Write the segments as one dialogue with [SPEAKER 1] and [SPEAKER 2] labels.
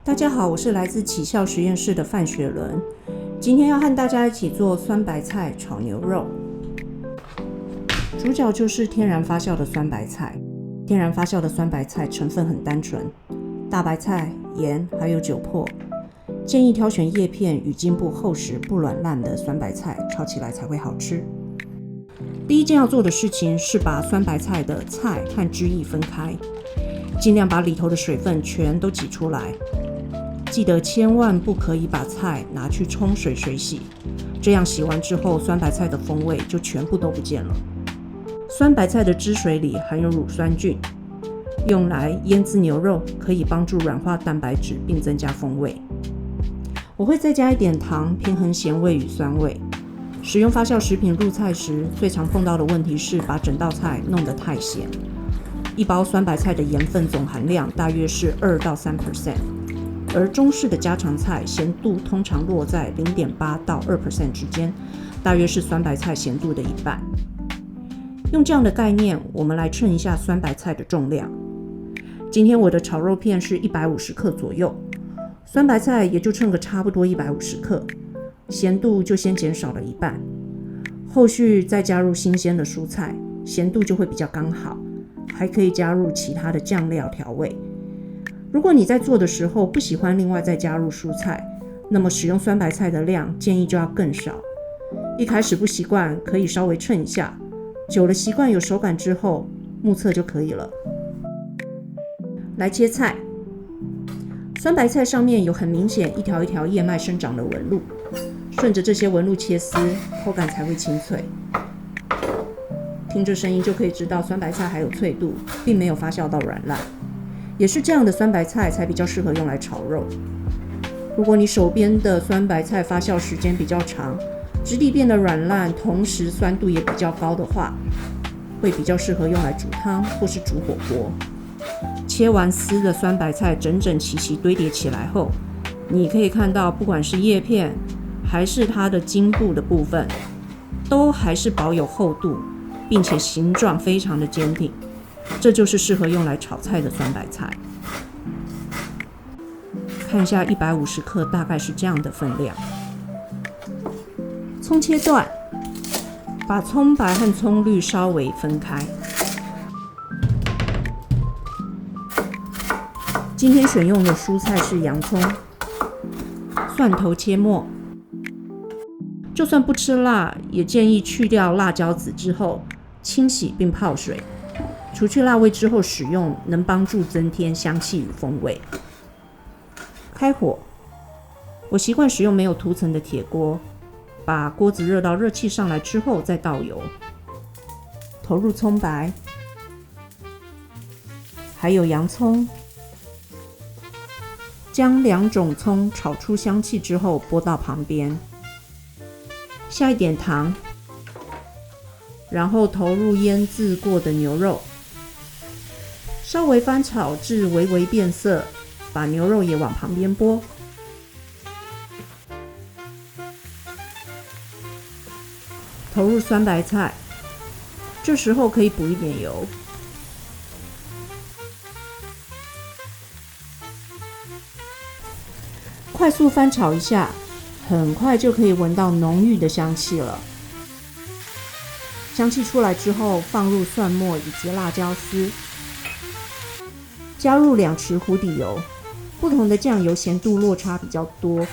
[SPEAKER 1] 大家好，我是来自启效实验室的范雪伦，今天要和大家一起做酸白菜炒牛肉。主角就是天然发酵的酸白菜。天然发酵的酸白菜成分很单纯，大白菜、盐还有酒粕。建议挑选叶片与茎部厚实不软烂的酸白菜，炒起来才会好吃。第一件要做的事情是把酸白菜的菜和汁液分开，尽量把里头的水分全都挤出来。记得千万不可以把菜拿去冲水水洗，这样洗完之后酸白菜的风味就全部都不见了。酸白菜的汁水里含有乳酸菌，用来腌制牛肉可以帮助软化蛋白质并增加风味。我会再加一点糖，平衡咸味与酸味。使用发酵食品入菜时，最常碰到的问题是把整道菜弄得太咸。一包酸白菜的盐分总含量大约是2到3%，而中式的家常菜咸度通常落在0.8到2% 之间，大约是酸白菜咸度的一半。用这样的概念，我们来称一下酸白菜的重量。今天我的炒肉片是150克左右，酸白菜也就称个差不多150克，咸度就先减少了一半。后续再加入新鲜的蔬菜，咸度就会比较刚好，还可以加入其他的酱料调味。如果你在做的时候不喜欢另外再加入蔬菜，那么使用酸白菜的量建议就要更少。一开始不习惯可以稍微称一下，久了习惯有手感之后，目测就可以了。来切菜，酸白菜上面有很明显一条一条叶脉生长的纹路，顺着这些纹路切丝，口感才会清脆。听着声音就可以知道酸白菜还有脆度，并没有发酵到软烂。也是这样的酸白菜才比较适合用来炒肉。如果你手边的酸白菜发酵时间比较长，质地变得软烂，同时酸度也比较高的话，会比较适合用来煮汤或是煮火锅。切完丝的酸白菜整整齐齐堆叠起来后，你可以看到不管是叶片还是它的茎部的部分，都还是保有厚度，并且形状非常的坚挺。这就是适合用来炒菜的酸白菜。看一下150克大概是这样的分量。葱切段，把葱白和葱绿稍微分开。今天选用的蔬菜是洋葱，蒜头切末。就算不吃辣，也建议去掉辣椒籽之后清洗并泡水。除去辣味之后使用，能帮助增添香气与风味。开火，我习惯使用没有涂层的铁锅，把锅子热到热气上来之后再倒油，投入葱白，还有洋葱，将2种葱炒出香气之后拨到旁边，下一点糖，然后投入腌制过的牛肉。稍微翻炒至微微变色，把牛肉也往旁边拨。投入酸白菜，这时候可以补一点油。快速翻炒一下，很快就可以闻到浓郁的香气了。香气出来之后，放入蒜末以及辣椒丝。加入2匙糊底油，不同的酱油咸度落差比较多。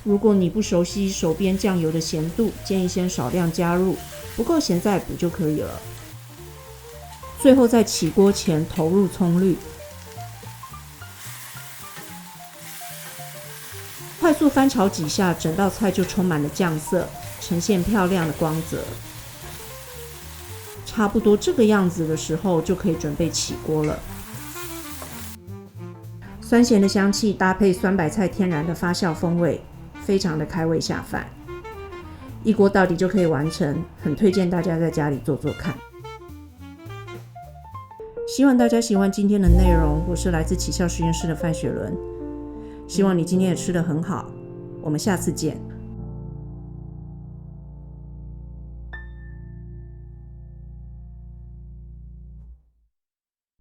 [SPEAKER 1] 如果你不熟悉手边酱油的咸度，建议先少量加入，不够咸再补就可以了。最后在起锅前投入葱绿，快速翻炒几下，整道菜就充满了酱色，呈现漂亮的光泽。差不多这个样子的时候，就可以准备起锅了。酸咸的香气搭配酸白菜天然的发酵风味，非常的开胃下饭。一锅到底就可以完成，很推荐大家在家里做做看。希望大家喜欢今天的内容，我是来自启效实验室的范雪伦。希望你今天也吃得很好，我们下次见。